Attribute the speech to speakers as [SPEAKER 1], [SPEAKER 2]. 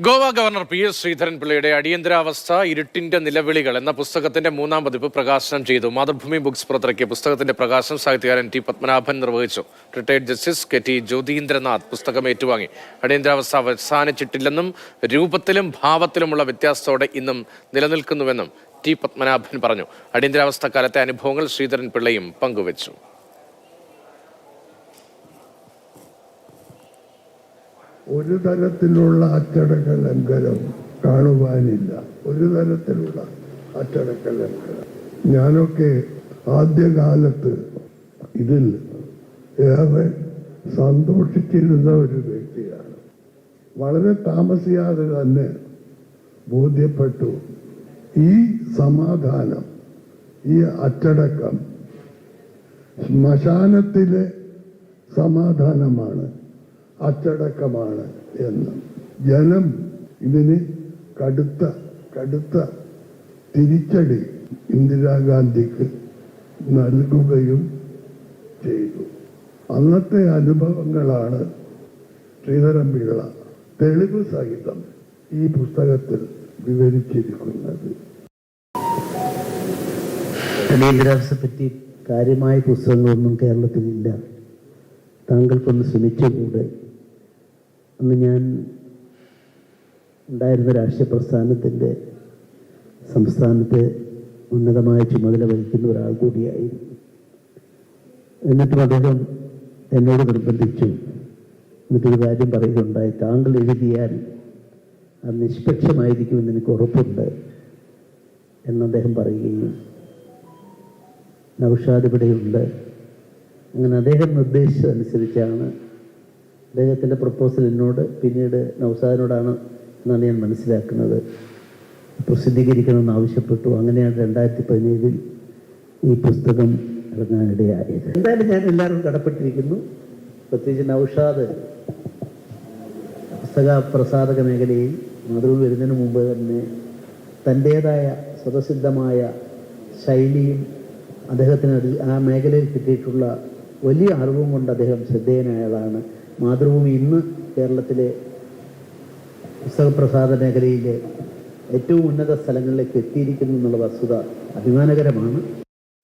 [SPEAKER 1] Goa governor PS ശ്രീധരൻപിള്ളയുടെ അടിയന്തരാവസ്ഥ ഇരുട്ടിന്റെ നിലവിളികൾ എന്ന പുസ്തകത്തിന്റെ 3-ാം പതിപ്പ് പ്രകാശനം ചെയ്തു. മാതൃഭൂമി ബുക്സ് പുറത്തിറക്കിയ പുസ്തകത്തിന്റെ പ്രകാശനം സാഹിത്യകാരൻ ടി പത്മനാഭൻ നിർവഹിച്ചു. റിട്ടയർഡ് ജസ്റ്റിസ് KT ജ്യോതീന്ദ്രനാഥ് പുസ്തകം ഏറ്റുവാങ്ങി. അടിയന്തരാവസ്ഥ അവസാനിച്ചിട്ടില്ലെന്നും രൂപത്തിലും ഭാവത്തിലുമുള്ള വ്യത്യാസത്തോടെ ഇന്നും നിലനിൽക്കുന്നുവെന്നും ടി പത്മനാഭൻ പറഞ്ഞു. അടിയന്തരാവസ്ഥ കാലത്തെ അനുഭവങ്ങൾ ശ്രീധരൻപിള്ളയും പങ്കുവച്ചു.
[SPEAKER 2] ഒരു തരത്തിലുള്ള അച്ചടക്ക ലംഘനം കാണുവാനില്ല. ഒരു തരത്തിലുള്ള അച്ചടക്ക ലംഘനം. ഞാനൊക്കെ ആദ്യകാലത്ത് ഇതിൽ ഏറെ സന്തോഷിച്ചിരുന്ന ഒരു വ്യക്തിയാണ്. വളരെ താമസിയാതെ തന്നെ ബോധ്യപ്പെട്ടു ഈ സമാധാനം, ഈ അച്ചടക്കം ശ്മശാനത്തിലെ സമാധാനമാണ്, അച്ചടക്കമാണ് എന്ന്. ജനം ഇതിന് കടുത്ത തിരിച്ചടി ഇന്ദിരാഗാന്ധിക്ക് നൽകുകയും ചെയ്തു. അന്നത്തെ അനുഭവങ്ങളാണ് ശ്രീധരൻപിള്ള തെളിവ് സഹിതം ഈ പുസ്തകത്തിൽ വിവരിച്ചിരിക്കുന്നത്.
[SPEAKER 3] അടിയന്തരാവസ്ഥയെ പറ്റി കാര്യമായ പുസ്തകങ്ങളൊന്നും കേരളത്തിലില്ല. താങ്കൾക്കൊന്ന് ശ്രമിച്ചുകൂടെ? അന്ന് ഞാൻ ഉണ്ടായിരുന്ന രാഷ്ട്രീയ പ്രസ്ഥാനത്തിൻ്റെ സംസ്ഥാനത്തെ ഉന്നതമായ ചുമതല വഹിക്കുന്ന ഒരാൾ കൂടിയായിരുന്നു. എന്നിട്ടും അദ്ദേഹം എന്നോട് നിർബന്ധിച്ചു. എന്നിട്ടൊരു കാര്യം പറയുകയുണ്ടായി: താങ്കൾ എഴുതിയാൽ അത് നിഷ്പക്ഷമായിരിക്കുമെന്ന് എനിക്ക് ഉറപ്പുണ്ട് എന്ന് അദ്ദേഹം പറയുകയും, നൗഷാദ് ഇവിടെയുണ്ട്. അങ്ങനെ അദ്ദേഹം നിർദ്ദേശിച്ചതനുസരിച്ചാണ് അദ്ദേഹത്തിൻ്റെ പ്രപ്പോസൽ എന്നോട്, പിന്നീട് നൗഷാദിനോടാണ് എന്നാണ് ഞാൻ മനസ്സിലാക്കുന്നത്, പ്രസിദ്ധീകരിക്കണമെന്ന് ആവശ്യപ്പെട്ടു. അങ്ങനെയാണ് 2017 ഈ പുസ്തകം ഇറങ്ങാനിടയായത്. എന്തായാലും ഞാൻ എല്ലാവരും കടപ്പെട്ടിരിക്കുന്നു. പ്രത്യേകിച്ച് നൗഷാദ് പുസ്തക പ്രസാധക മേഖലയിൽ മാതൃഭൂമി വരുന്നതിന് മുമ്പ് തന്നെ തൻ്റേതായ സ്വതസിദ്ധമായ ശൈലിയും അദ്ദേഹത്തിന് ആ മേഖലയിൽ കിട്ടിയിട്ടുള്ള വലിയ അറിവും കൊണ്ട് അദ്ദേഹം ശ്രദ്ധേയനായതാണ്. മാതൃഭൂമി ഇന്ന് കേരളത്തിലെ പുസ്തകപ്രസാധ മേഖലയിലെ ഏറ്റവും ഉന്നത സ്ഥലങ്ങളിലേക്ക് എത്തിയിരിക്കുന്നു എന്നുള്ള വസ്തുത അഭിമാനകരമാണ്.